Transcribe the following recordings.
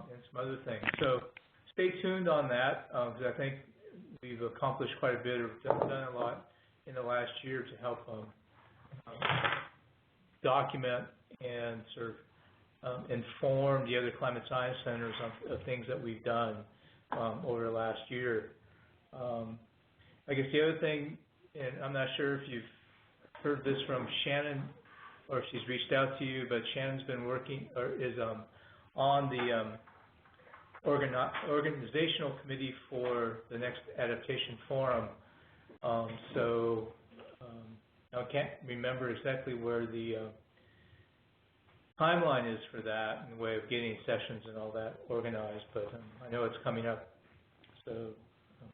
and some other things. So stay tuned on that, because I think we've accomplished quite a bit, or done a lot in the last year to help document and sort of inform the other climate science centers of things that we've done over the last year. I guess the other thing, and I'm not sure if you've heard this from Shannon or if she's reached out to you, but Shannon's been working, or is on the organizational committee for the next adaptation forum. So I can't remember exactly where the timeline is for that in the way of getting sessions and all that organized, but I know it's coming up, so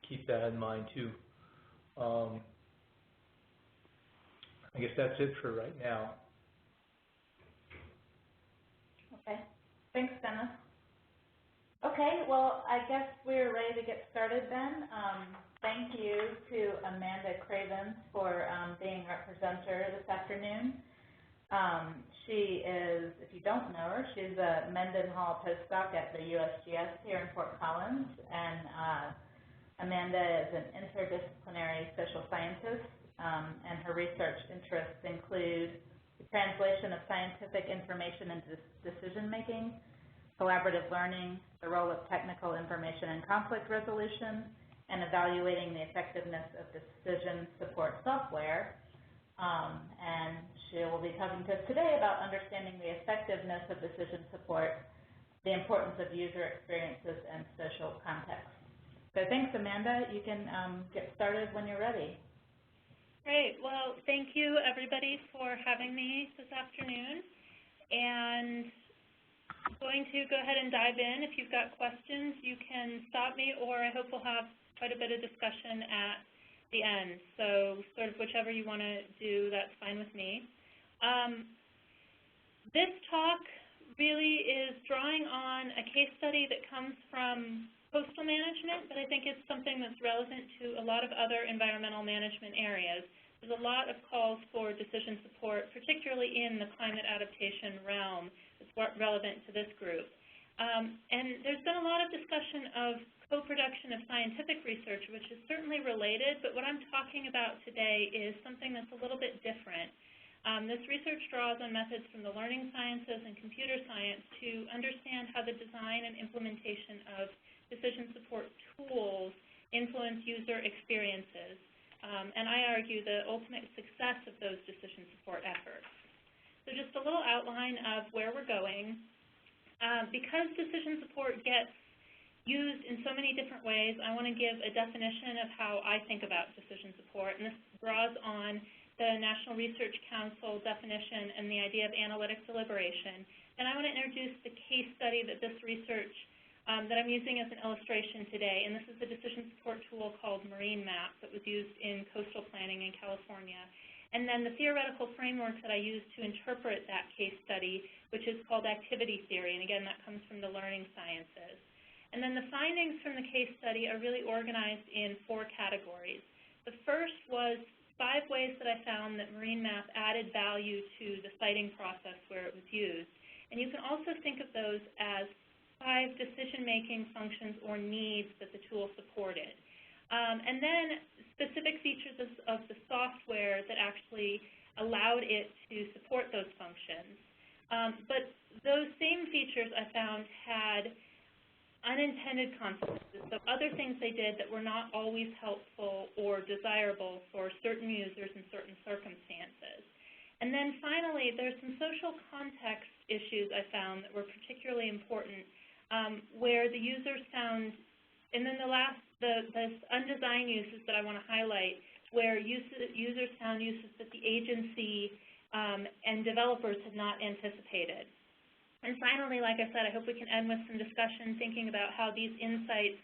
keep that in mind too. I guess that's it for right now. Okay, thanks, Dennis. Okay, well, I guess we're ready to get started then. Thank you to Amanda Cravens for being our presenter this afternoon. She is, if you don't know her, she's a Mendenhall postdoc at the USGS here in Fort Collins, and Amanda is an interdisciplinary social scientist, and her research interests include the translation of scientific information into decision-making, collaborative learning, the role of technical information in conflict resolution, and evaluating the effectiveness of decision support software. And she will be talking to us today about understanding the effectiveness of decision support, the importance of user experiences, and social context. So thanks, Amanda. You can get started when you're ready. Great. Well, thank you, everybody, for having me this afternoon. And I'm going to go ahead and dive in. If you've got questions, you can stop me, or I hope we'll have quite a bit of discussion at the end. So sort of whichever you want to do, that's fine with me. This talk really is drawing on a case study that comes from coastal management, but I think it's something that's relevant to a lot of other environmental management areas. There's a lot of calls for decision support, particularly in the climate adaptation realm, that's relevant to this group. And there's been a lot of discussion of co-production of scientific research, which is certainly related, but what I'm talking about today is something that's a little bit different. This research draws on methods from the learning sciences and computer science to understand how the design and implementation of decision support tools influence user experiences, and I argue the ultimate success of those decision support efforts. So just a little outline of where we're going. Because decision support gets used in so many different ways, I want to give a definition of how I think about decision support, and this draws on the National Research Council definition and the idea of analytic deliberation. And I want to introduce the case study that this research that I'm using as an illustration today, and this is the decision support tool called MarineMap that was used in coastal planning in California. And then the theoretical framework that I used to interpret that case study, which is called activity theory, and again, that comes from the learning sciences. And then the findings from the case study are really organized in 4 categories. The first was 5 ways that I found that MarineMap added value to the siting process where it was used. And you can also think of those as 5 decision-making functions or needs that the tool supported. And then specific features of the software that actually allowed it to support those functions. But those same features I found had unintended consequences, so other things they did that were not always helpful or desirable for certain users in certain circumstances. And then finally, there's some social context issues I found that were particularly important, where the users found, and then the undesigned uses that I want to highlight, where users found uses that the agency and developers had not anticipated. And finally, like I said, I hope we can end with some discussion thinking about how these insights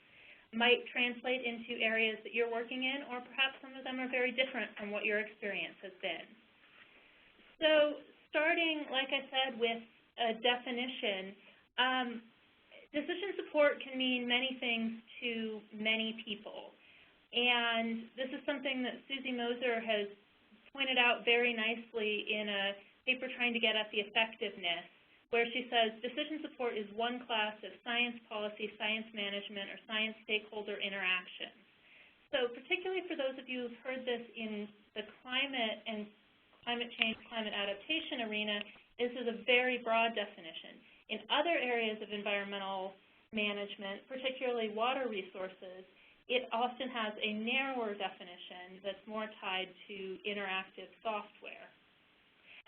might translate into areas that you're working in, or perhaps some of them are very different from what your experience has been. So starting, like I said, with a definition, decision support can mean many things to many people. And this is something that Susie Moser has pointed out very nicely in a paper trying to get at the effectiveness where she says decision support is one class of science policy, science management, or science stakeholder interactions. So particularly for those of you who've heard this in the climate and climate change, climate adaptation arena, this is a very broad definition. In other areas of environmental management, particularly water resources, it often has a narrower definition that's more tied to interactive software.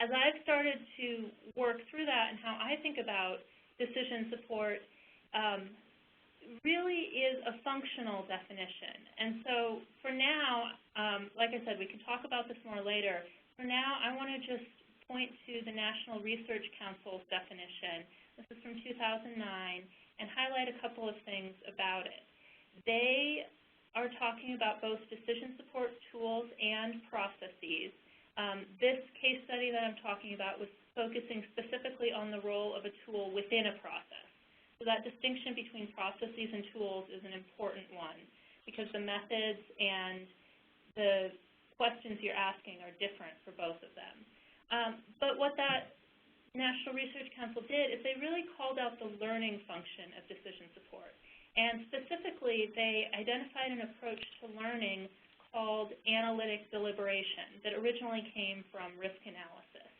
As I've started to work through that and how I think about decision support, really is a functional definition. And so for now, like I said, we can talk about this more later. For now, I want to just point to the National Research Council's definition. This is from 2009, and highlight a couple of things about it. They are talking about both decision support tools and processes. This case study that I'm talking about was focusing specifically on the role of a tool within a process. So that distinction between processes and tools is an important one because the methods and the questions you're asking are different for both of them. But what that National Research Council did is they really called out the learning function of decision support. And specifically, they identified an approach to learning called analytic deliberation that originally came from risk analysis.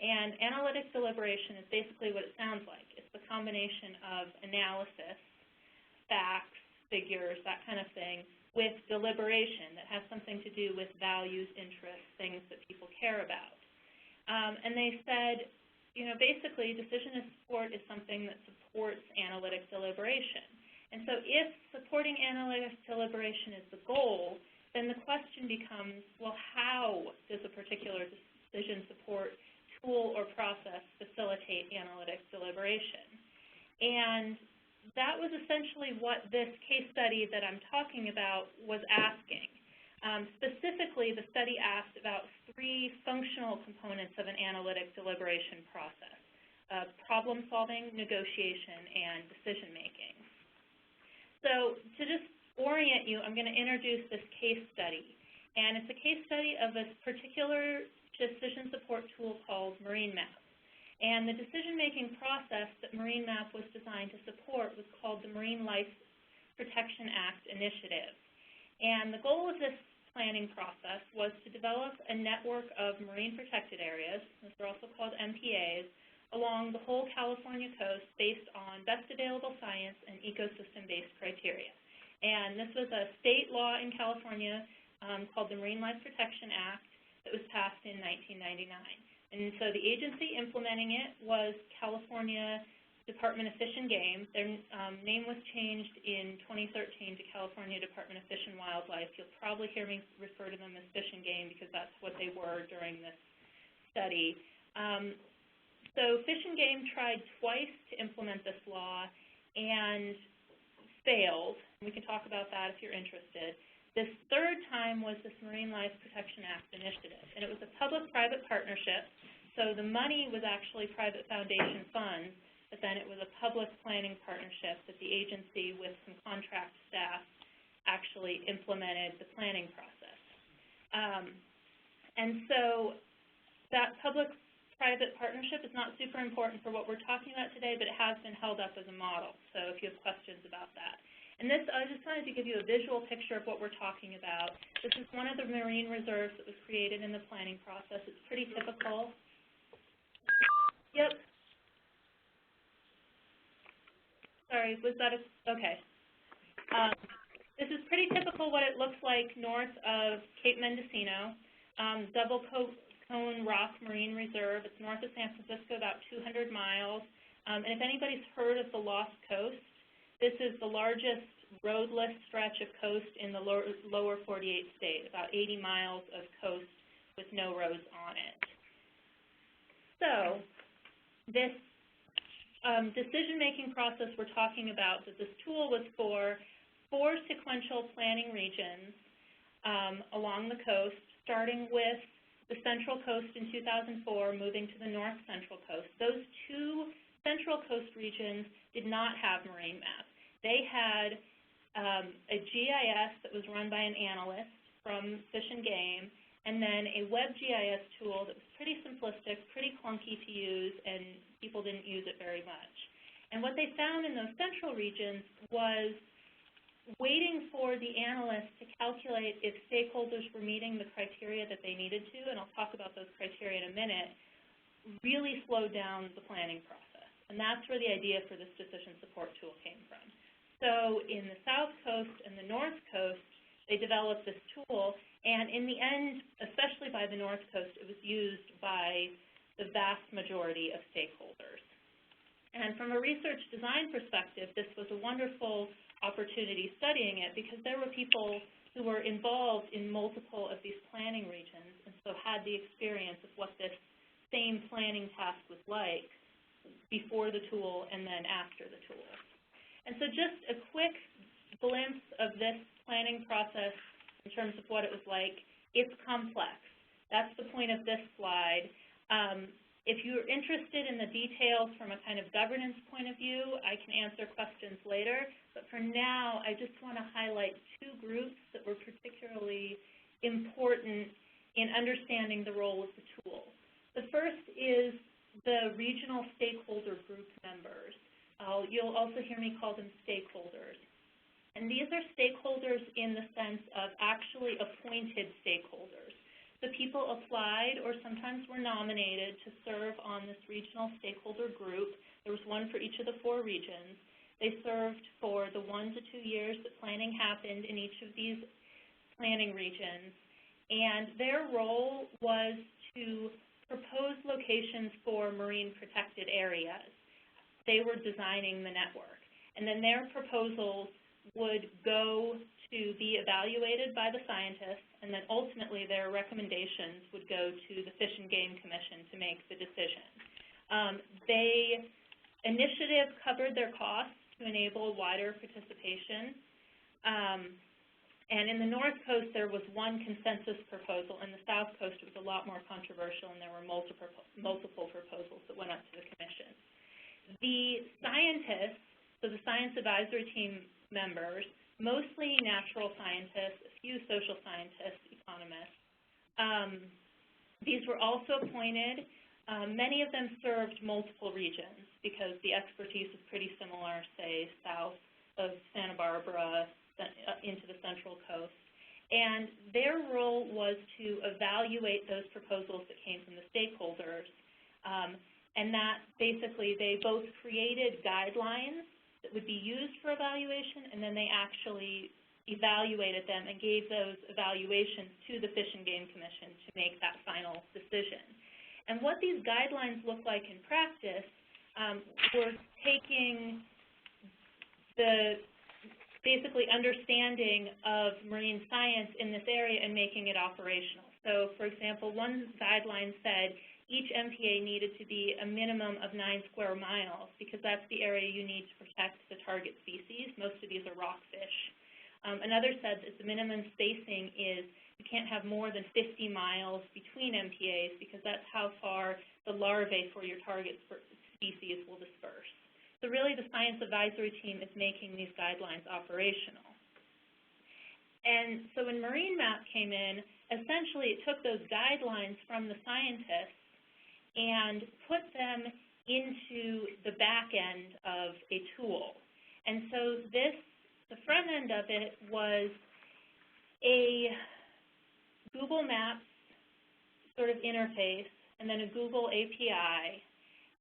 And analytic deliberation is basically what it sounds like. It's the combination of analysis, facts, figures, that kind of thing, with deliberation that has something to do with values, interests, things that people care about. And they said, you know, basically decision support is something that supports analytic deliberation. And so if supporting analytic deliberation is the goal, then the question becomes, well, how does a particular decision support tool or process facilitate analytic deliberation? And that was essentially what this case study that I'm talking about was asking. Specifically, the study asked about 3 functional components of an analytic deliberation process: problem solving, negotiation, and decision making. So to just orient you, I'm going to introduce this case study. And it's a case study of a particular decision support tool called MarineMap. And the decision-making process that MarineMap was designed to support was called the Marine Life Protection Act Initiative. And the goal of this planning process was to develop a network of marine protected areas, those are also called MPAs, along the whole California coast based on best available science and ecosystem-based criteria. And this was a state law in California called the Marine Life Protection Act that was passed in 1999. And so the agency implementing it was California Department of Fish and Game. Their name was changed in 2013 to California Department of Fish and Wildlife. You'll probably hear me refer to them as Fish and Game because that's what they were during this study. So Fish and Game tried twice to implement this law and failed. We can talk about that if you're interested. This third time was this Marine Life Protection Act initiative, and it was a public-private partnership, so the money was actually private foundation funds, but then it was a public planning partnership that the agency with some contract staff actually implemented the planning process. And so that public-private partnership is not super important for what we're talking about today, but it has been held up as a model, so if you have questions about that. And this, I just wanted to give you a visual picture of what we're talking about. This is one of the marine reserves that was created in the planning process. It's pretty typical. Yep. Sorry, was that okay. This is pretty typical what it looks like north of Cape Mendocino. Double Cone Rock Marine Reserve. It's north of San Francisco, about 200 miles. And if anybody's heard of the Lost Coast, this is the largest roadless stretch of coast in the lower 48 state, about 80 miles of coast with no roads on it. So this decision-making process we're talking about, that this tool was for 4 sequential planning regions along the coast, starting with the Central Coast in 2004, moving to the North Central Coast. Those 2 Central Coast regions did not have MarineMap. They had a GIS that was run by an analyst from Fish and Game, and then a WebGIS tool that was pretty simplistic, pretty clunky to use, and people didn't use it very much. And what they found in those central regions was waiting for the analysts to calculate if stakeholders were meeting the criteria that they needed to, and I'll talk about those criteria in a minute, really slowed down the planning process. And that's where the idea for this decision support tool came from. So in the South Coast and the North Coast, they developed this tool, and in the end, especially by the North Coast, it was used by the vast majority of stakeholders. And from a research design perspective, this was a wonderful opportunity studying it because there were people who were involved in multiple of these planning regions and so had the experience of what this same planning task was like before the tool and then after the tool. And so just a quick glimpse of this planning process in terms of what it was like. It's complex. That's the point of this slide. If you're interested in the details from a kind of governance point of view, I can answer questions later. But for now, I just want to highlight two groups that were particularly important in understanding the role of the tool. The first is the regional stakeholder group members. You'll also hear me call them stakeholders. And these are stakeholders in the sense of actually appointed stakeholders. The people applied or sometimes were nominated to serve on this regional stakeholder group. There was one for each of the 4 regions. They served for the 1 to 2 years that planning happened in each of these planning regions. And their role was to propose locations for marine protected areas. They were designing the network. And then their proposals would go to be evaluated by the scientists, and then ultimately their recommendations would go to the Fish and Game Commission to make the decision. Initiative covered their costs to enable wider participation. And in the North Coast, there was one consensus proposal. In the South Coast, it was a lot more controversial, and there were multiple proposals that went up to the commission. The scientists, so the science advisory team members, mostly natural scientists, a few social scientists, economists. These were also appointed. Many of them served multiple regions because the expertise is pretty similar, say, south of Santa Barbara into the Central Coast. And their role was to evaluate those proposals that came from the stakeholders. And that basically they both created guidelines that would be used for evaluation, and then they actually evaluated them and gave those evaluations to the Fish and Game Commission to make that final decision. And what these guidelines look like in practice, we're taking the basically understanding of marine science in this area and making it operational. So, for example, one guideline said each MPA needed to be a minimum of 9 square miles because that's the area you need to protect the target species. Most of these are rockfish. Another said that the minimum spacing is you can't have more than 50 miles between MPAs because that's how far the larvae for your target species will disperse. So really the science advisory team is making these guidelines operational. And so when MarineMap came in, essentially it took those guidelines from the scientists and put them into the back end of a tool. And so the front end of it was a Google Maps sort of interface and then a Google API.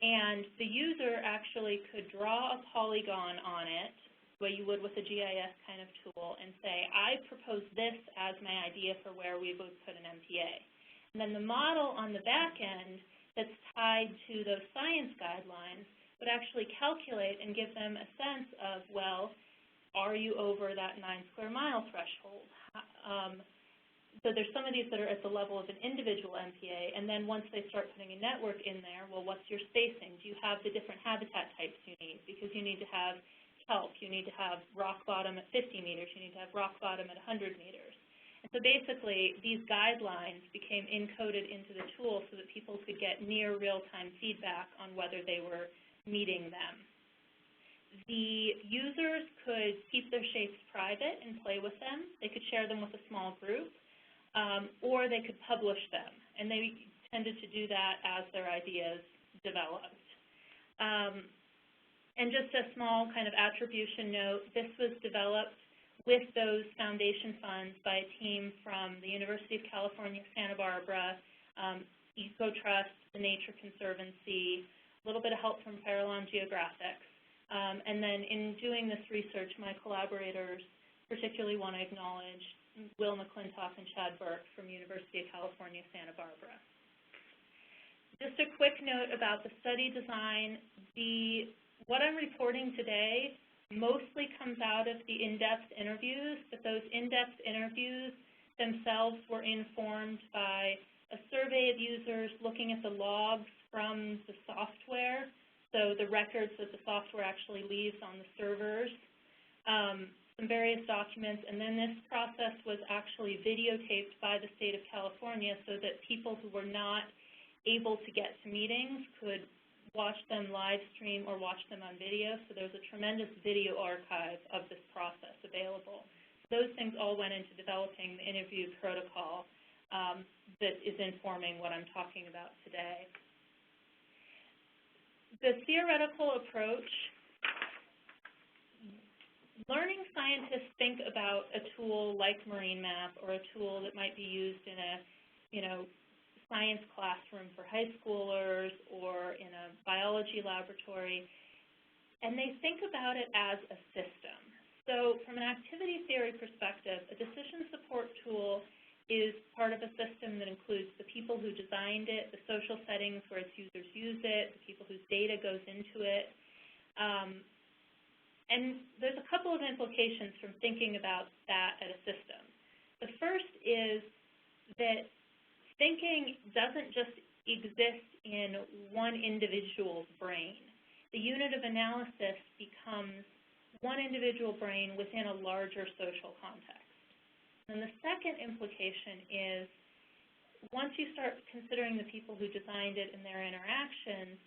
And the user actually could draw a polygon on it, the way you would with a GIS kind of tool, and say, I propose this as my idea for where we would put an MPA. And then the model on the back end that's tied to those science guidelines would actually calculate and give them a sense of, well, are you over that 9 square mile threshold? So there's some of these that are at the level of an individual MPA, and then once they start putting a network in there, well, what's your spacing? Do you have the different habitat types you need? Because you need to have kelp, you need to have rock bottom at 50 meters, you need to have rock bottom at 100 meters. So basically, these guidelines became encoded into the tool so that people could get near real-time feedback on whether they were meeting them. The users could keep their shapes private and play with them. They could share them with a small group. or they could publish them, and they tended to do that as their ideas developed. And just a small kind of attribution note, this was developed with those foundation funds by a team from the University of California, Santa Barbara, EcoTrust, the Nature Conservancy, a little bit of help from Farallon Geographics. And then in doing this research, my collaborators particularly want to acknowledge Will McClintock and Chad Burke from University of California, Santa Barbara. Just a quick note about the study design. What I'm reporting today mostly comes out of the in-depth interviews, but those in-depth interviews themselves were informed by a survey of users looking at the logs from the software, so the records that the software actually leaves on the servers, some various documents, and then this process was actually videotaped by the state of California so that people who were not able to get to meetings could watch them live stream or watch them on video. So there's a tremendous video archive of this process available. Those things all went into developing the interview protocol that is informing what I'm talking about today. The theoretical approach, learning scientists think about a tool like MarineMap or a tool that might be used in a, science classroom for high schoolers or in a biology laboratory, and they think about it as a system. So from an activity theory perspective, a decision support tool is part of a system that includes the people who designed it, the social settings where its users use it, the people whose data goes into it. And there's a couple of implications from thinking about that at a system. The first is that thinking doesn't just exist in one individual's brain. The unit of analysis becomes one individual brain within a larger social context. And the second implication is once you start considering the people who designed it and their interactions,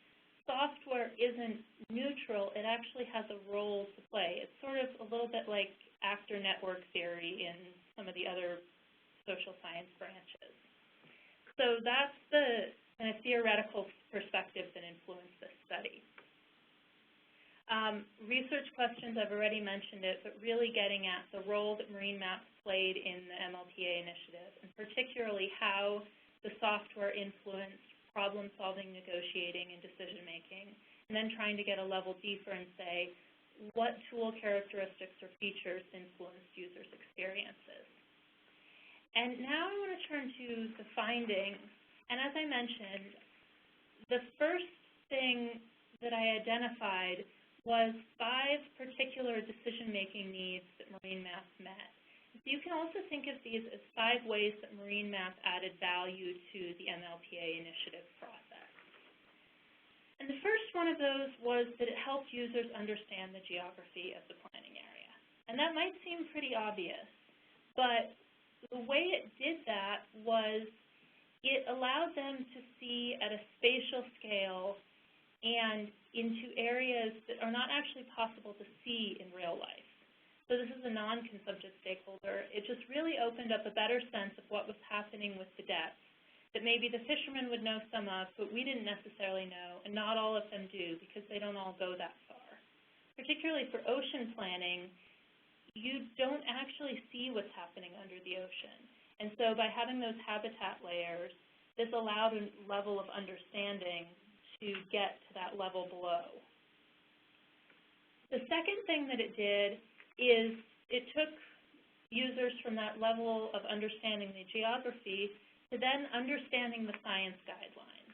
software isn't neutral, it actually has a role to play. It's sort of a little bit like actor network theory in some of the other social science branches. So that's the kind of theoretical perspective that influenced this study. Research questions, I've already mentioned it, but really getting at the role that MarineMap played in the MLPA initiative, and particularly how the software influenced problem-solving, negotiating, and decision-making, and then trying to get a level deeper and say, what tool characteristics or features influenced users' experiences? And now I want to turn to the findings. And as I mentioned, the first thing that I identified was 5 particular decision-making needs that MarineMap met. So you can also think of these as 5 ways that MarineMap added value to the MLPA initiative process. And the first one of those was that it helped users understand the geography of the planning area. And that might seem pretty obvious, but the way it did that was it allowed them to see at a spatial scale and into areas that are not actually possible to see in real life. So this is a non-consumptive stakeholder. It just really opened up a better sense of what was happening with the depths, that maybe the fishermen would know some of, but we didn't necessarily know, and not all of them do because they don't all go that far. Particularly for ocean planning, you don't actually see what's happening under the ocean. And so by having those habitat layers, this allowed a level of understanding to get to that level below. The second thing that it did is it took users from that level of understanding the geography to then understanding the science guidelines.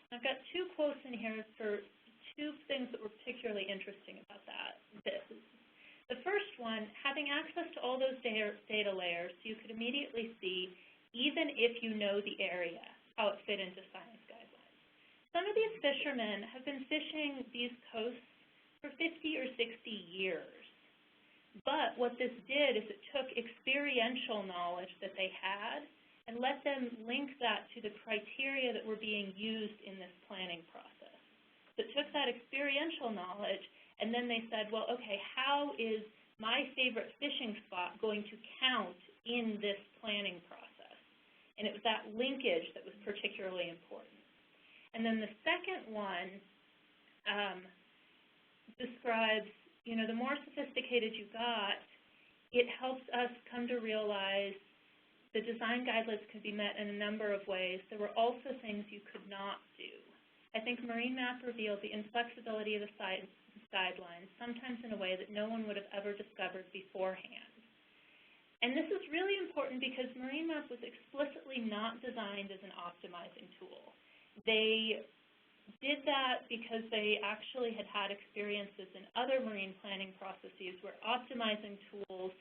And I've got 2 quotes in here for 2 things that were particularly interesting about that. The first one, having access to all those data layers, you could immediately see, even if you know the area, how it fit into science guidelines. Some of these fishermen have been fishing these coasts for 50 or 60 years. But what this did is it took experiential knowledge that they had and let them link that to the criteria that were being used in this planning process. So it took that experiential knowledge, and then they said, well, okay, how is my favorite fishing spot going to count in this planning process? And it was that linkage that was particularly important. And then the second one describes, you know, the more sophisticated you got, it helps us come to realize the design guidelines could be met in a number of ways. There were also things you could not do. I think MarineMap revealed the inflexibility of the guidelines, sometimes in a way that no one would have ever discovered beforehand. And this is really important because MarineMap was explicitly not designed as an optimizing tool. They did that because they actually had had experiences in other marine planning processes where optimizing tools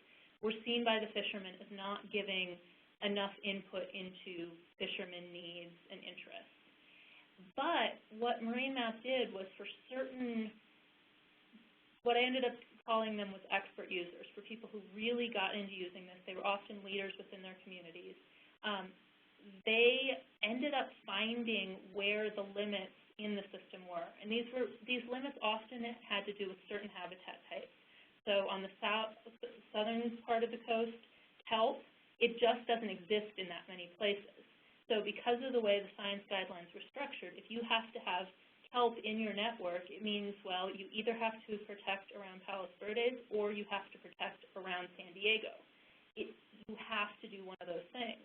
were seen by the fishermen as not giving enough input into fishermen needs and interests. But what MarineMap did was for certain, what I ended up calling them was expert users, for people who really got into using this. They were often leaders within their communities. They ended up finding where the limits in the system were. And these limits often had to do with certain habitat types. So on the southern part of the coast, kelp, it just doesn't exist in that many places. So because of the way the science guidelines were structured, if you have to have kelp in your network, it means, well, you either have to protect around Palos Verdes or you have to protect around San Diego. You have to do one of those things.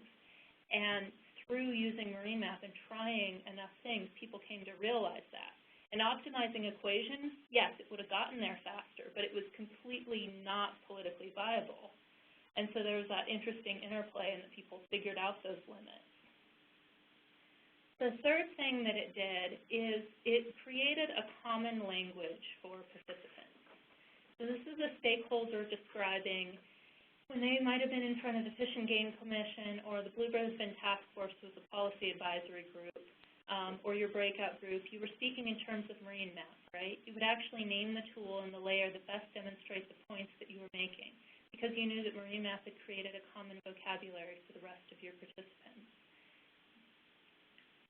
And through using MarineMap and trying enough things, people came to realize that. An optimizing equation, yes, it would have gotten there faster, but it was completely not politically viable. And so there was that interesting interplay, and that people figured out those limits. The third thing that it did is it created a common language for participants. So this is a stakeholder describing when they might have been in front of the Fish and Game Commission, or the Blue Brisbane Task Force was a policy advisory group, or your breakout group, you were speaking in terms of MarineMap, right? You would actually name the tool and the layer that best demonstrates the points that you were making, because you knew that MarineMap had created a common vocabulary for the rest of your participants.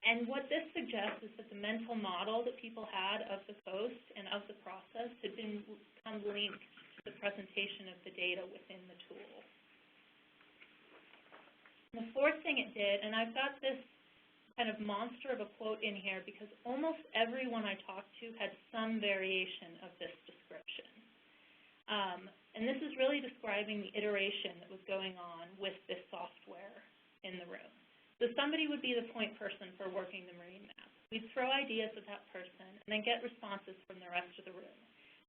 And what this suggests is that the mental model that people had of the coast and of the process had become linked to the presentation of the data within the tool. And the fourth thing it did, and I've got this kind of monster of a quote in here because almost everyone I talked to had some variation of this description. And this is really describing the iteration that was going on with this software in the room. So somebody would be the point person for working the MarineMap. We'd throw ideas at that person and then get responses from the rest of the room.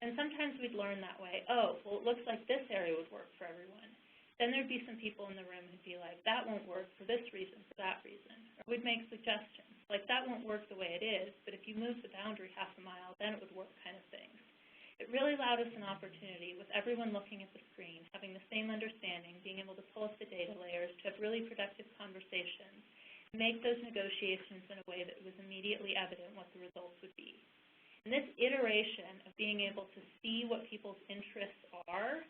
And sometimes we'd learn that way, oh, well, it looks like this area would work for everyone. Then there'd be some people in the room who'd be like, that won't work for this reason, for that reason. Or we'd make suggestions, like that won't work the way it is, but if you move the boundary half a mile, then it would work kind of things. It really allowed us an opportunity with everyone looking at the screen, having the same understanding, being able to pull up the data layers, to have really productive conversations, make those negotiations in a way that was immediately evident what the results would be. And this iteration of being able to see what people's interests are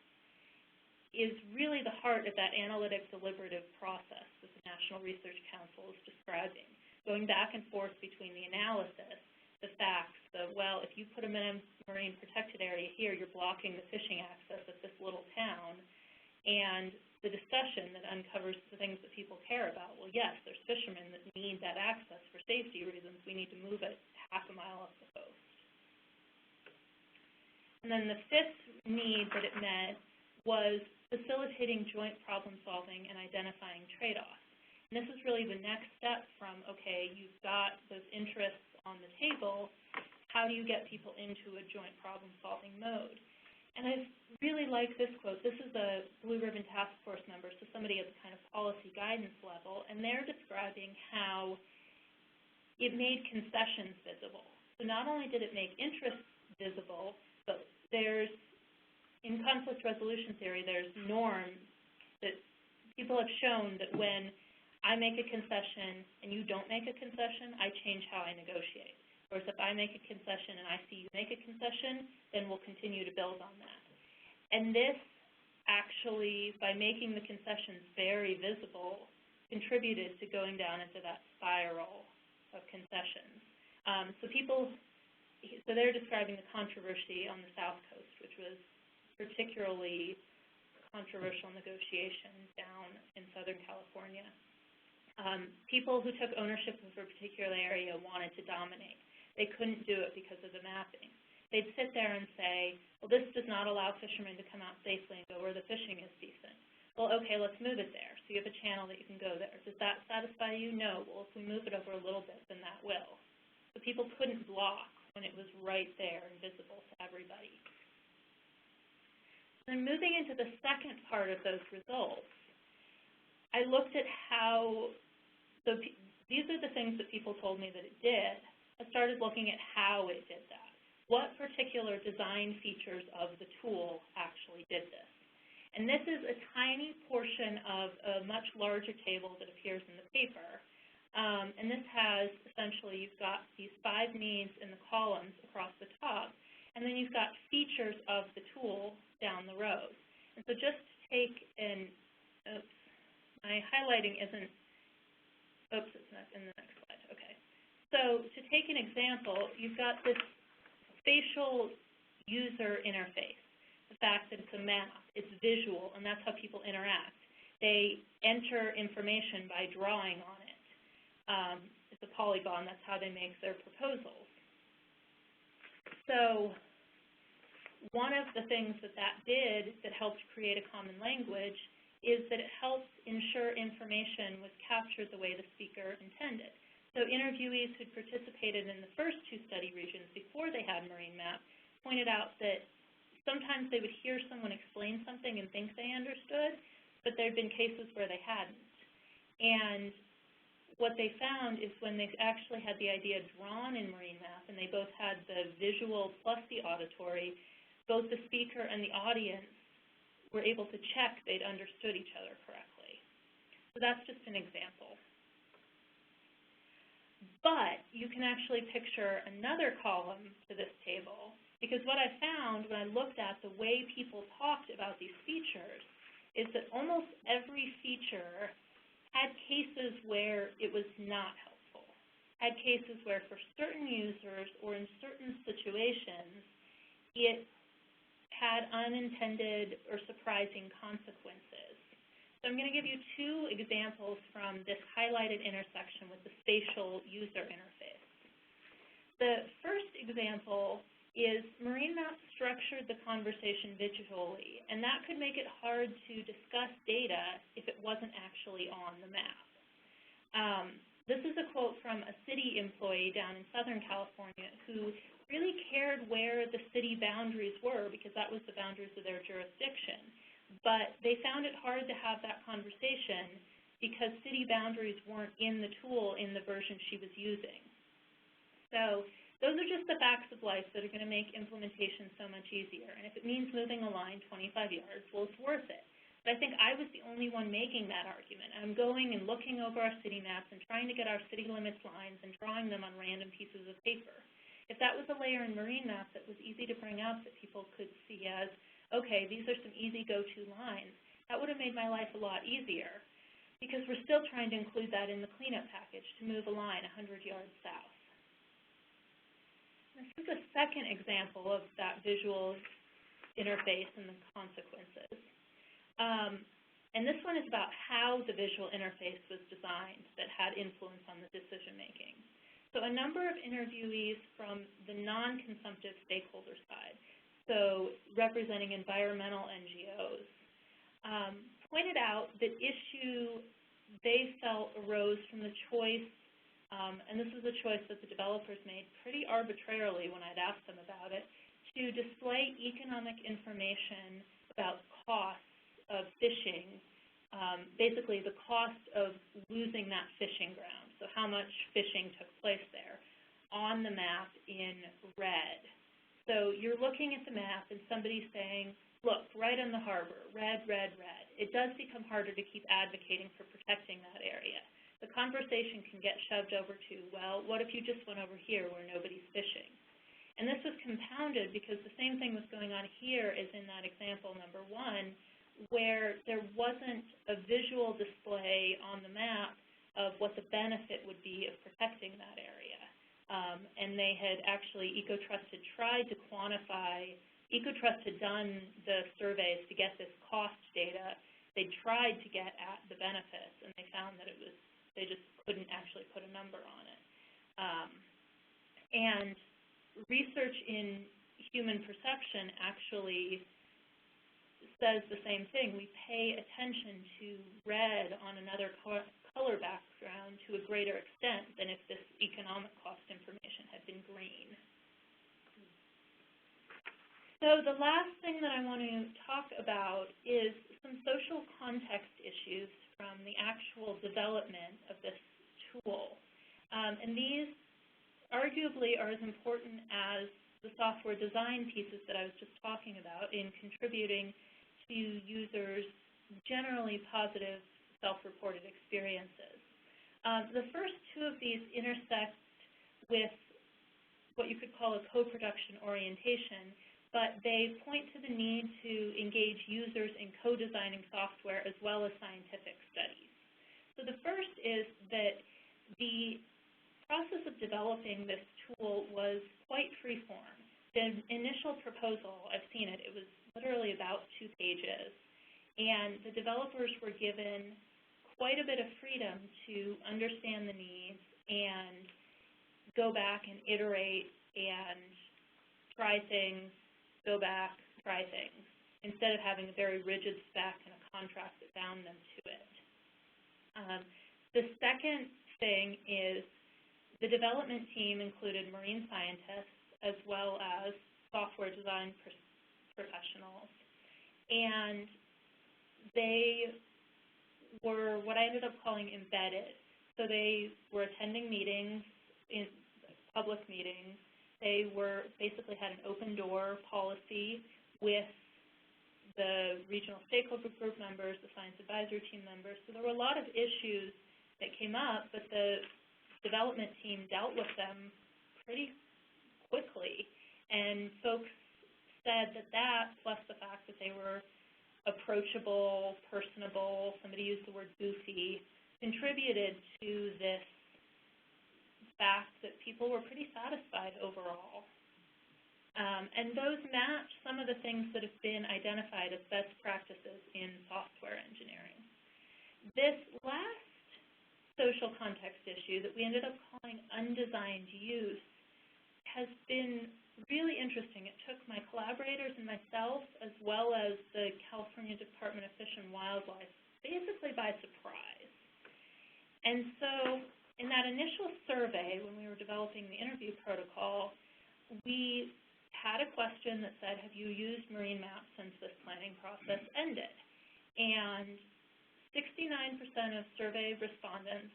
is really the heart of that analytic deliberative process that the National Research Council is describing, going back and forth between the analysis, the facts, well, if you put a marine protected area here, you're blocking the fishing access of this little town, and the discussion that uncovers the things that people care about. Well, yes, there's fishermen that need that access for safety reasons. We need to move it half a mile up the coast. And then the fifth need that it met was facilitating joint problem solving and identifying trade-offs. And this is really the next step from, okay, you've got those interests on the table, how do you get people into a joint problem-solving mode? And I really like this quote. This is a Blue Ribbon Task Force member, so somebody at the kind of policy guidance level, and they're describing how it made concessions visible. So not only did it make interests visible, but there's, in conflict resolution theory, there's norms that people have shown that when I make a concession and you don't make a concession, I change how I negotiate. Whereas if I make a concession and I see you make a concession, then we'll continue to build on that. And this actually, by making the concessions very visible, contributed to going down into that spiral of concessions. So they're describing the controversy on the South Coast, which was particularly controversial negotiations down in Southern California. People who took ownership of a particular area wanted to dominate. They couldn't do it because of the mapping. They'd sit there and say, well, this does not allow fishermen to come out safely and go where the fishing is decent. Well, okay, let's move it there. So you have a channel that you can go there. Does that satisfy you? No. Well, if we move it over a little bit, then that will. So people couldn't block when it was right there and visible to everybody. Then moving into the second part of those results, I looked at how, so these are the things that people told me that it did. I started looking at how it did that. What particular design features of the tool actually did this? And this is a tiny portion of a much larger table that appears in the paper. And this has, essentially, you've got these 5 needs in the columns across the top, and then you've got features of the tool down the rows. And so just to take an, oops, my highlighting isn't, oops, it's not in the next slide, okay. So to take an example, you've got this spatial user interface, the fact that it's a map, it's visual, and that's how people interact. They enter information by drawing on it. It's a polygon, that's how they make their proposals. So one of the things that that did that helped create a common language is that it helped ensure information was captured the way the speaker intended. So interviewees who participated in the first 2 study regions before they had MarineMap pointed out that sometimes they would hear someone explain something and think they understood, but there had been cases where they hadn't. And what they found is when they actually had the idea drawn in MarineMap and they both had the visual plus the auditory, both the speaker and the audience were able to check they'd understood each other correctly. So that's just an example. But you can actually picture another column to this table, because what I found when I looked at the way people talked about these features is that almost every feature had cases where it was not helpful, had cases where for certain users or in certain situations, it had unintended or surprising consequences. So I'm going to give you 2 examples from this highlighted intersection with the spatial user interface. The first example is MarineMap structured the conversation visually, and that could make it hard to discuss data if it wasn't actually on the map. This is a quote from a city employee down in Southern California who really cared where the city boundaries were because that was the boundaries of their jurisdiction. But they found it hard to have that conversation because city boundaries weren't in the tool in the version she was using. So those are just the facts of life that are going to make implementation so much easier. And if it means moving a line 25 yards, well, it's worth it. But I think I was the only one making that argument. I'm going and looking over our city maps and trying to get our city limits lines and drawing them on random pieces of paper. If that was a layer in MarineMap that was easy to bring up that people could see as, okay, these are some easy go-to lines, that would have made my life a lot easier because we're still trying to include that in the cleanup package to move a line 100 yards south. This is a second example of that visual interface and the consequences. And this one is about how the visual interface was designed that had influence on the decision-making. So a number of interviewees from the non-consumptive stakeholder side, so representing environmental NGOs, pointed out that issue they felt arose from the choice, and this is a choice that the developers made pretty arbitrarily when I'd asked them about it, to display economic information about costs of fishing, basically the cost of losing that fishing ground, so how much fishing took place there, on the map in red. So you're looking at the map and somebody's saying, look, right on the harbor, red, red, red. It does become harder to keep advocating for protecting that area. The conversation can get shoved over to, well, what if you just went over here where nobody's fishing? And this was compounded because the same thing was going on here as in that example number 1, where there wasn't a visual display on the map of what the benefit would be of protecting that area. And they had actually, EcoTrust had tried to quantify, EcoTrust had done the surveys to get this cost data. They tried to get at the benefits, and they found that it was They just couldn't actually put a number on it. And research in human perception actually says the same thing. We pay attention to red on another color background to a greater extent than if this economic cost information had been green. So the last thing that I want to talk about is some social context issues from the actual development of this tool. And these arguably are as important as the software design pieces that I was just talking about in contributing to users' generally positive self-reported experiences. The first two of these intersect with what you could call a co-production orientation, but they point to the need to engage users in co-designing software as well as scientific studies. So the first is that the process of developing this tool was quite freeform. The initial proposal, I've seen it, it was literally about 2 pages, and the developers were given quite a bit of freedom to understand the needs and go back and iterate and try things, go back, try things, instead of having a very rigid spec and a contract that bound them to it. The second thing is the development team included marine scientists as well as software design professionals, and they were what I ended up calling embedded. So they were attending meetings, in public meetings. They were basically had an open door policy with the regional stakeholder group members, the science advisory team members. So there were a lot of issues that came up, but the development team dealt with them pretty quickly. And folks said that that, plus the fact that they were approachable, personable, somebody used the word goofy, contributed to this fact that people were pretty satisfied overall. And those match some of the things that have been identified as best practices in software engineering. This last social context issue that we ended up calling undesigned use has been really interesting. It took my collaborators and myself, as well as the California Department of Fish and Wildlife, basically by surprise. And so in that initial survey, when we were developing the interview protocol, we had a question that said, have you used MarineMap since this planning process ended? And 69% of survey respondents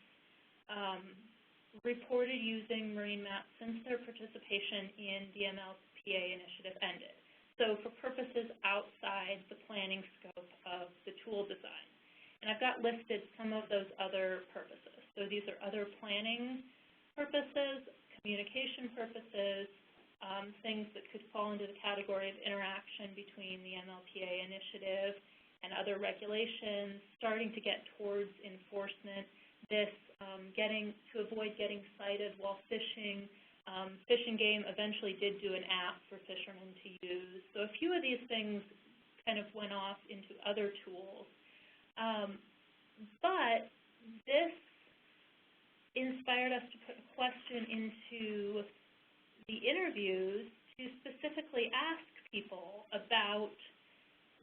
reported using MarineMap since their participation in the MLPA initiative ended. So for purposes outside the planning scope of the tool design. And I've got listed some of those other purposes. So these are other planning purposes, communication purposes, things that could fall into the category of interaction between the MLPA initiative and other regulations, starting to get towards enforcement, this to avoid getting cited while fishing. Fish and Game eventually did do an app for fishermen to use. So a few of these things kind of went off into other tools. But this inspired us to put a question into the interviews to specifically ask people about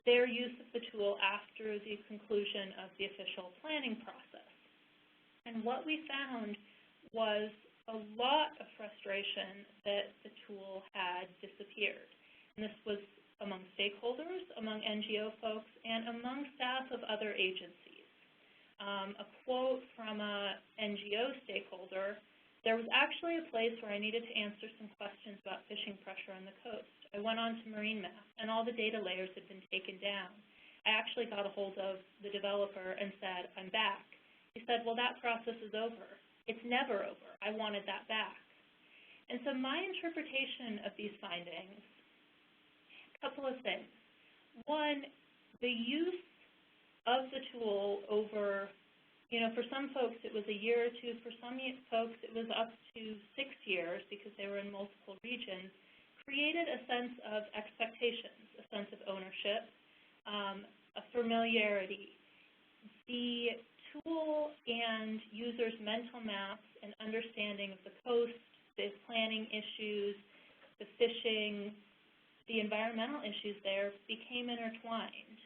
their use of the tool after the conclusion of the official planning process. And what we found was a lot of frustration that the tool had disappeared. And this was among stakeholders, among NGO folks, and among staff of other agencies. A quote from an NGO stakeholder, there was actually a place where I needed to answer some questions about fishing pressure on the coast. I went on to MarineMap, and all the data layers had been taken down. I actually got a hold of the developer and said, I'm back. He said, well, that process is over. It's never over. I wanted that back. And so my interpretation of these findings, a couple of things. One, the use of the tool over, for some folks it was a year or two, for some folks it was up to 6 years because they were in multiple regions, created a sense of expectations, a sense of ownership, a familiarity. The tool and users' mental maps and understanding of the coast, the planning issues, the fishing, the environmental issues there became intertwined.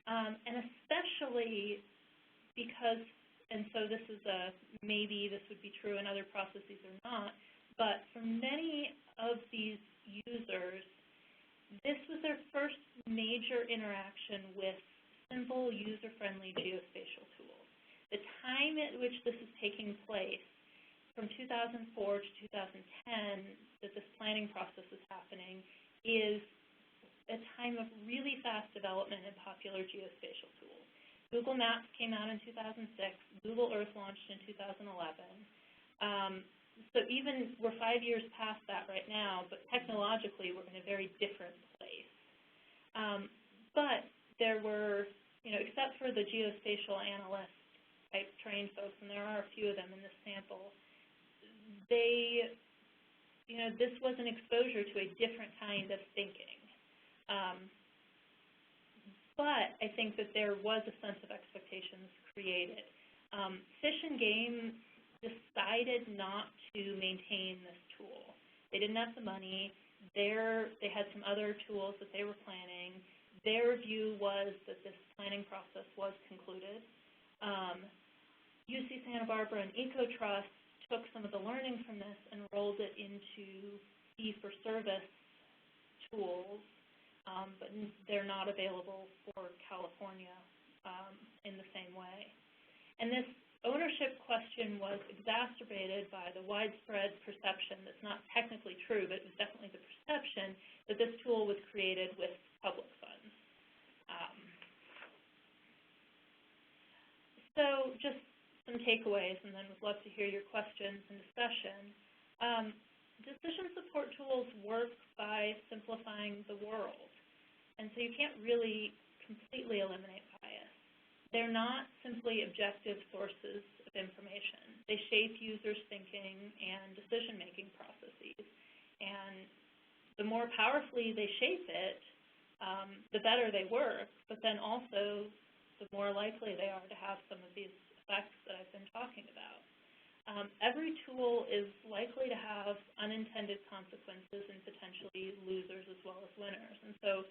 And especially because, and so this is maybe this would be true in other processes or not, but for many of these users, this was their first major interaction with simple, user-friendly geospatial tools. The time at which this is taking place, from 2004 to 2010, that this planning process is happening, is a time of really fast development in popular geospatial tools. Google Maps came out in 2006. Google Earth launched in 2011. So even we're 5 years past that right now, but technologically we're in a very different place. But there were, except for the geospatial analyst type trained folks, and there are a few of them in this sample, they, this was an exposure to a different kind of thinking. But I think that there was a sense of expectations created. Fish and Game decided not to maintain this tool. They didn't have the money. They had some other tools that they were planning. Their view was that this planning process was concluded. UC Santa Barbara and EcoTrust took some of the learning from this and rolled it into fee-for-service tools, but they're not available for California in the same way. And this ownership question was exacerbated by the widespread perception that's not technically true, but it was definitely the perception that this tool was created with public funds. So just some takeaways, and then would love to hear your questions and discussion. Decision support tools work by simplifying the world, and so you can't really completely eliminate bias. They're not simply objective sources of information. They shape users' thinking and decision-making processes, and the more powerfully they shape it, the better they work, but then also the more likely they are to have some of these effects that I've been talking about. Every tool is likely to have unintended consequences and potentially losers as well as winners. And so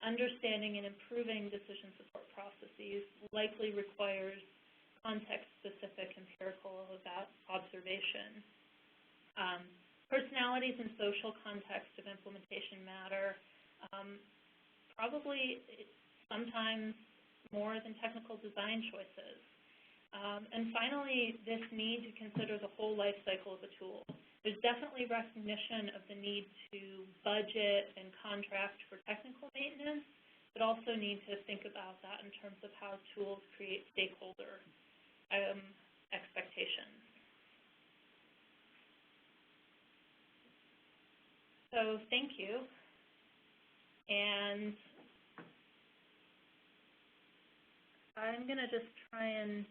understanding and improving decision support processes likely requires context-specific empirical observation. Personalities and social context of implementation matter, probably sometimes more than technical design choices. And finally, this need to consider the whole life cycle of a tool. There's definitely recognition of the need to budget and contract for technical maintenance, but also need to think about that in terms of how tools create stakeholder expectations. So thank you. And I'm going to just try and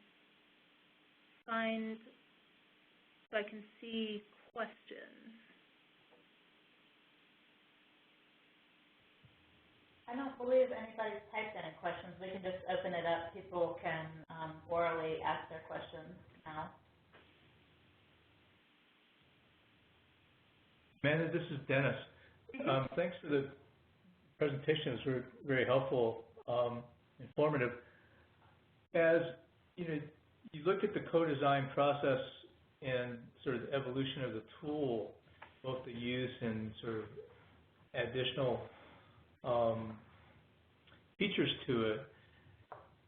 find so I can see questions. I don't believe anybody's typed any questions. We can just open it up. People can orally ask their questions now. Amanda, this is Dennis. Thanks for the presentation. It was very helpful, informative. As you look at the co-design process and sort of the evolution of the tool, both the use and sort of additional features to it,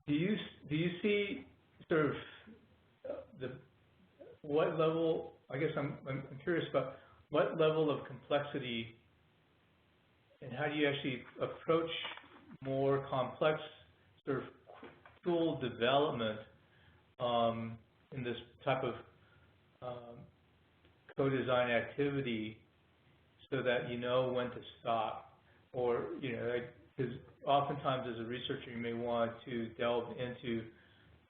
do you see sort of what level? I guess I'm curious about what level of complexity and how do you actually approach more complex sort of tool development in this type of co-design activity so that you know when to stop? Or, because oftentimes as a researcher you may want to delve into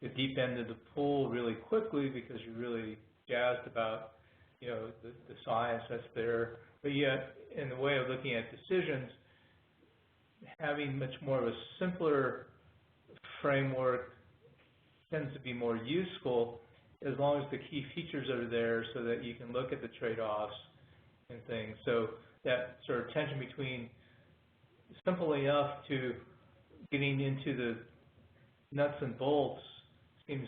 the deep end of the pool really quickly because you're really jazzed about, the science that's there. But yet, in the way of looking at decisions, having much more of a simpler framework tends to be more useful as long as the key features are there so that you can look at the trade-offs and things. So that sort of tension between simple enough to getting into the nuts and bolts seems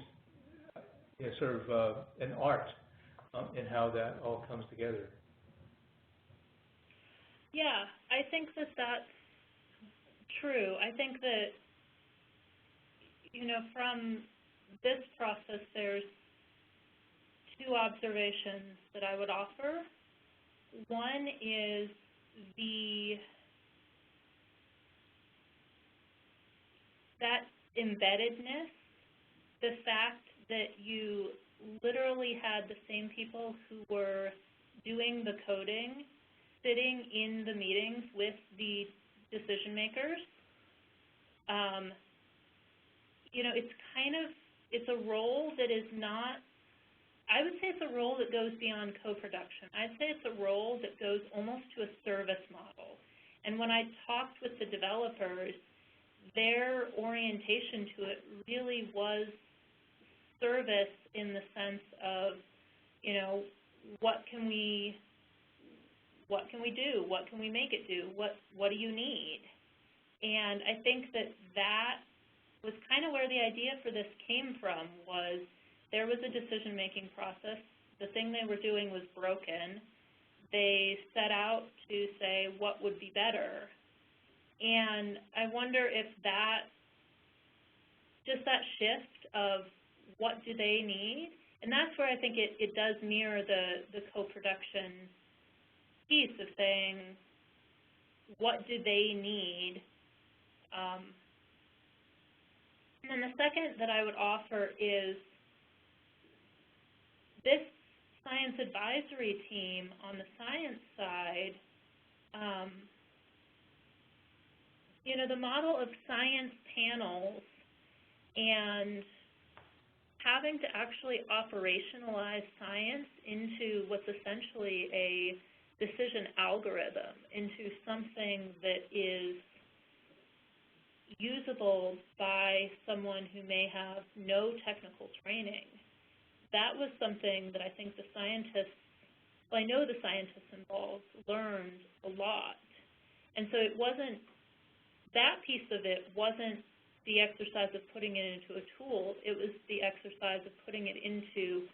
sort of an art in how that all comes together. Yeah, I think that that's true. I think that, from this process, there's two observations that I would offer. One is that embeddedness, the fact that you literally had the same people who were doing the coding sitting in the meetings with the decision makers. It's a role that is not, I would say it's a role that goes beyond co-production. I'd say it's a role that goes almost to a service model. And when I talked with the developers, their orientation to it really was service in the sense of, what can we do? What can we make it do? What do you need? And I think that was kind of where the idea for this came from, was there was a decision-making process. The thing they were doing was broken. They set out to say what would be better. And I wonder if just that shift of what do they need, and that's where I think it does mirror the co-production piece of saying, what do they need? And then the second that I would offer is this science advisory team on the science side, the model of science panels and having to actually operationalize science into what's essentially a decision algorithm, into something that is usable by someone who may have no technical training. That was something that I think the scientists, I know the scientists involved, learned a lot. And so that piece of it wasn't the exercise of putting it into a tool, it was the exercise of putting it into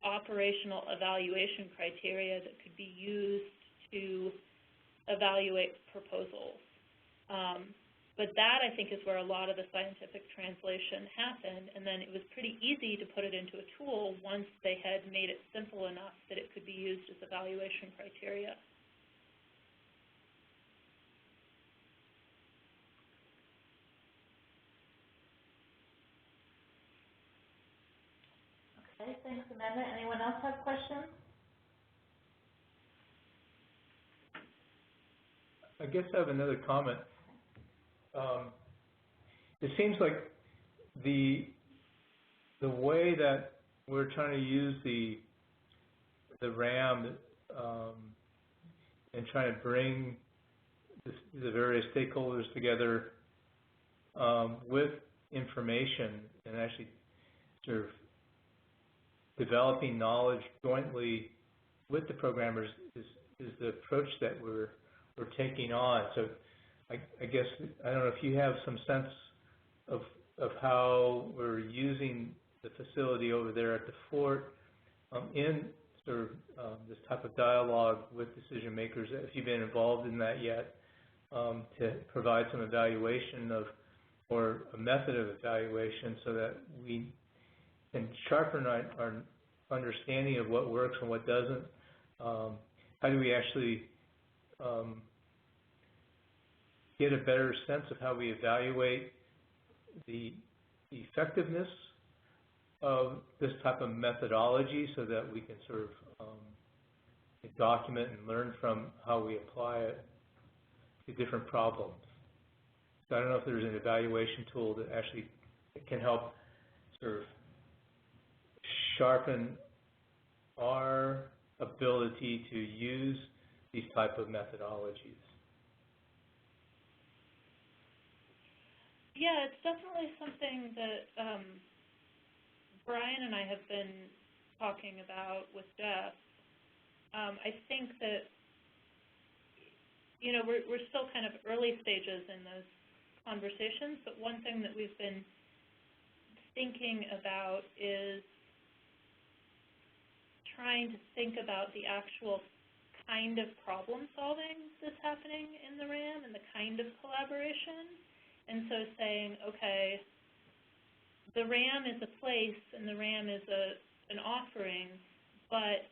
operational evaluation criteria that could be used to evaluate proposals. But that, I think, is where a lot of the scientific translation happened, and then it was pretty easy to put it into a tool once they had made it simple enough that it could be used as evaluation criteria. Okay, thanks, Amanda. Anyone else have questions? I guess I have another comment. It seems like the way that we're trying to use the RAM and trying to bring the various stakeholders together with information and actually sort of developing knowledge jointly with the programmers is the approach that we're taking on. So I guess, I don't know if you have some sense of how we're using the facility over there at the fort in sort of this type of dialogue with decision makers, if you've been involved in that yet, to provide some evaluation or a method of evaluation so that we can sharpen our understanding of what works and what doesn't. How do we actually get a better sense of how we evaluate the effectiveness of this type of methodology so that we can sort of document and learn from how we apply it to different problems. So I don't know if there's an evaluation tool that actually can help sort of sharpen our ability to use these type of methodologies. Yeah, it's definitely something that Brian and I have been talking about with Jeff, I think that, you know, we're still kind of early stages in those conversations, but one thing that we've been thinking about is trying to think about the actual kind of problem solving that's happening in the RAM and the kind of collaboration. And so saying, okay, the RAM is a place and the RAM is an offering, but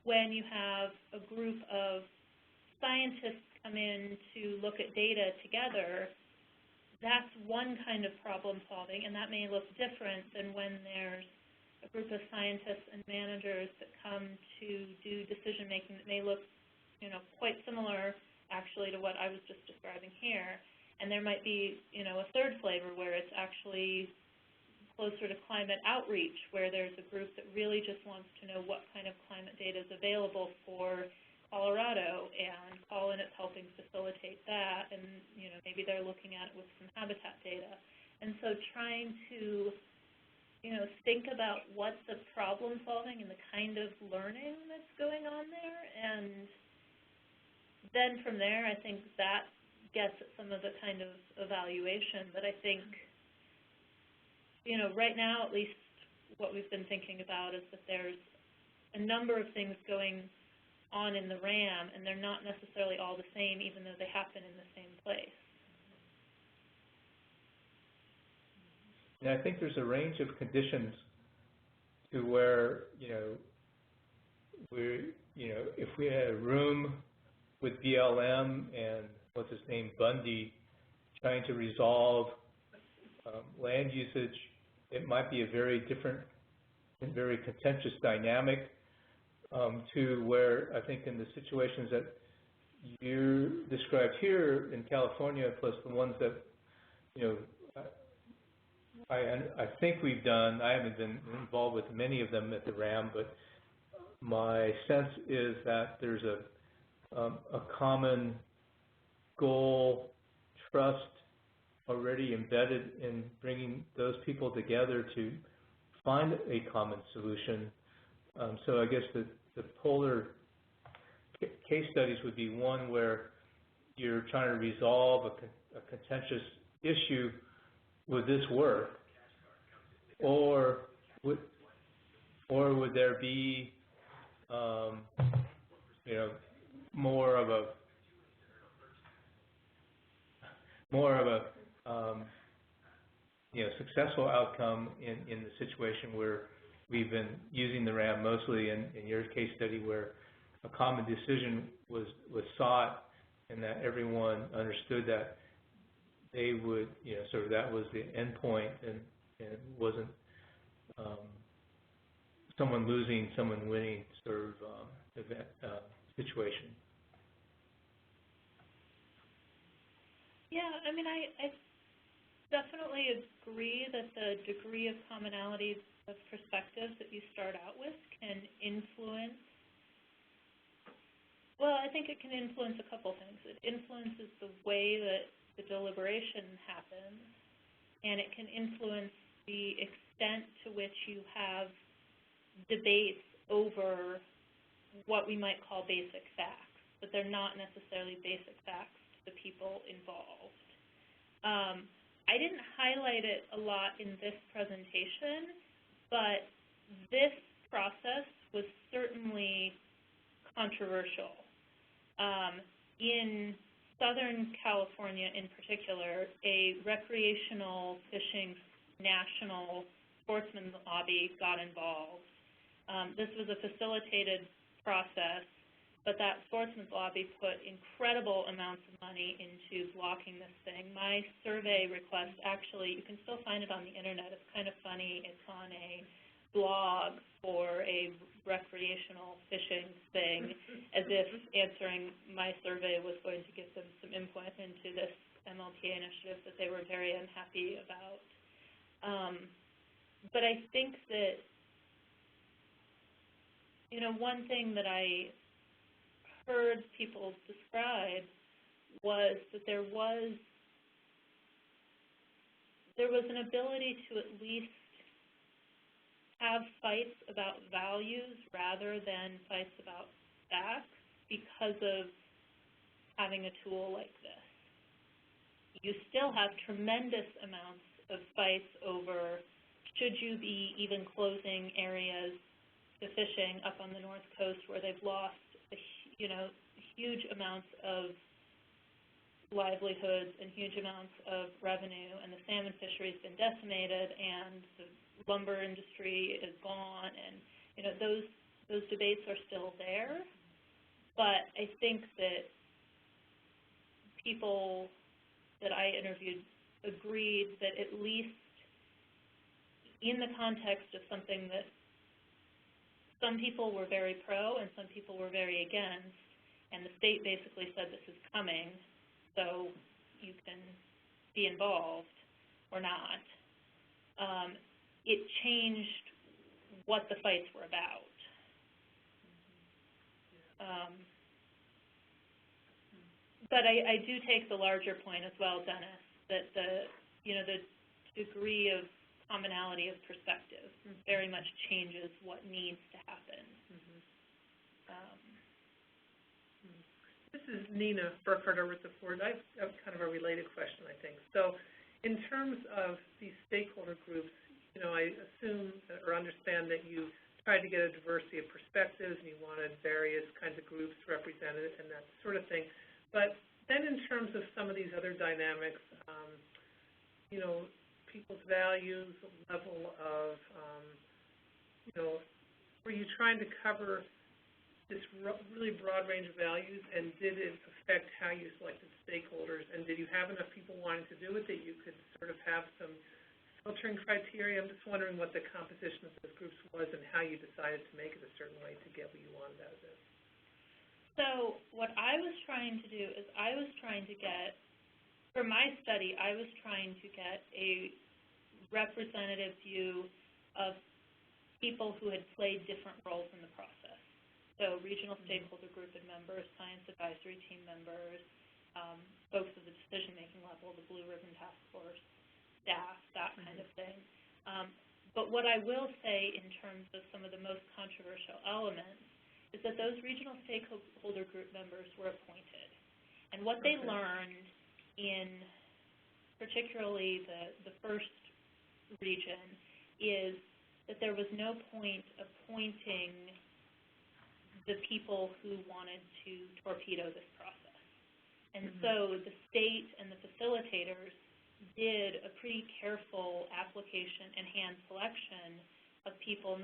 when you have a group of scientists come in to look at data together, that's one kind of problem solving, and that may look different than when there's a group of scientists and managers that come to do decision making that may look, you know, quite similar actually to what I was just describing here. And there might be, you know, a third flavor where it's actually closer to climate outreach, where there's a group that really just wants to know what kind of climate data is available for Colorado, and Colin is helping facilitate that, and, you know, maybe they're looking at it with some habitat data. And so trying to, you know, think about what the problem solving and the kind of learning that's going on there, and then from there, I think that gets at some of the kind of evaluation. But I think, you know, right now, at least what we've been thinking about is that there's a number of things going on in the RAM, and they're not necessarily all the same, even though they happen in the same place. And I think there's a range of conditions to where, you know, if we had a room with BLM and what's his name, Bundy, trying to resolve land usage, it might be a very different and very contentious dynamic to where I think in the situations that you described here in California, plus the ones that, you know, I think we've done. I haven't been involved with many of them at the RAM, but my sense is that there's a common goal, trust already embedded in bringing those people together to find a common solution. So I guess the polar case studies would be one where you're trying to resolve a contentious issue with this work, or would there be, you know, more of a you know, successful outcome in the situation where we've been using the RAM mostly in your case study, where a common decision was sought and that everyone understood that they would, you know, sort of that was the end point, and it wasn't someone losing, someone winning sort of event, situation. Yeah, I mean, I definitely agree that the degree of commonality of perspectives that you start out with can influence, well, I think it can influence a couple things. It influences the way that the deliberation happens, and it can influence the extent to which you have debates over what we might call basic facts, but they're not necessarily basic facts to the people involved. I didn't highlight it a lot in this presentation, but this process was certainly controversial. In Southern California in particular, a recreational fishing national sportsman lobby got involved. This was a facilitated process, but that sportsman's lobby put incredible amounts of money into blocking this thing. My survey request, actually, you can still find it on the internet. It's kind of funny. It's on a blog for a recreational fishing thing, as if answering my survey was going to give them some input into this MLPA initiative that they were very unhappy about. But I think that, you know, one thing that I heard people describe was that there was an ability to at least have fights about values rather than fights about facts because of having a tool like this. You still have tremendous amounts of fights over should you be even closing areas to fishing up on the North Coast where they've lost, huge amounts of livelihoods and huge amounts of revenue, and the salmon fishery has been decimated, and the lumber industry is gone, and those debates are still there. But I think that people that I interviewed agreed that at least in the context of something that some people were very pro and some people were very against, and the state basically said this is coming, so you can be involved or not, it changed what the fights were about. But I do take the larger point as well, Dennis, that the degree of commonality of perspective very much changes what needs to happen. This is Nina Burkhardt over at the board. I have kind of a related question, I think. So in terms of these stakeholder groups, I assume or understand that you tried to get a diversity of perspectives and you wanted various kinds of groups represented and that sort of thing. But then in terms of some of these other dynamics, people's values, level of, were you trying to cover this really broad range of values, and did it affect how you selected stakeholders? And did you have enough people wanting to do it that you could sort of have some filtering criteria? I'm just wondering what the composition of those groups was and how you decided to make it a certain way to get what you wanted out of it. So what I was trying to do is for my study, I was trying to get a representative view of people who had played different roles in the process. So regional stakeholder group and members, science advisory team members, folks at the decision-making level, the Blue Ribbon Task Force, staff, that kind of thing. But what I will say in terms of some of the most controversial elements is that those regional stakeholder group members were appointed. And what they learned in particularly the first region is that there was no point appointing the people who wanted to torpedo this process. And so the state and the facilitators did a pretty careful application and hand selection of people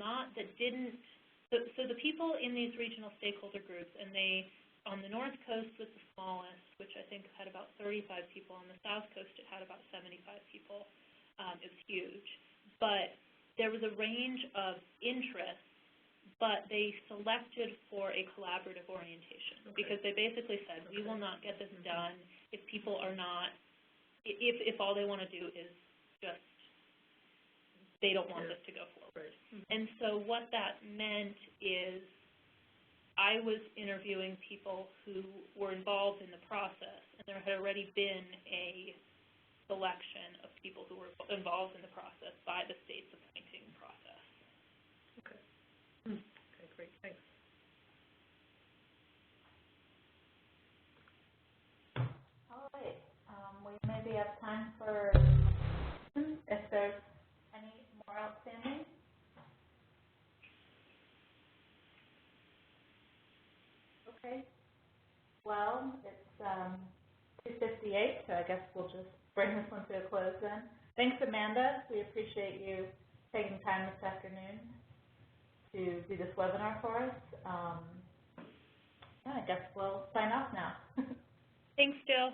so the people in these regional stakeholder groups, and they, on the North Coast was the smallest, which I think had about 35 people. On the South Coast, it had about 75 people. It was huge. But there was a range of interests, but they selected for a collaborative orientation because they basically said, we will not get this done if people are not, if all they want to do is just, they don't want this to go forward. And so what that meant is I was interviewing people who were involved in the process, and there had already been a selection of people who were involved in the process by the state's appointing process. Okay. Okay, great. Thanks. All right. We maybe have time for if there's any more outstanding. Okay. Well, it's 2:58, so I guess we'll just bring this one to a close then. Thanks, Amanda. We appreciate you taking time this afternoon to do this webinar for us. I guess we'll sign off now. Thanks, Jill.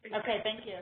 Okay, thank you.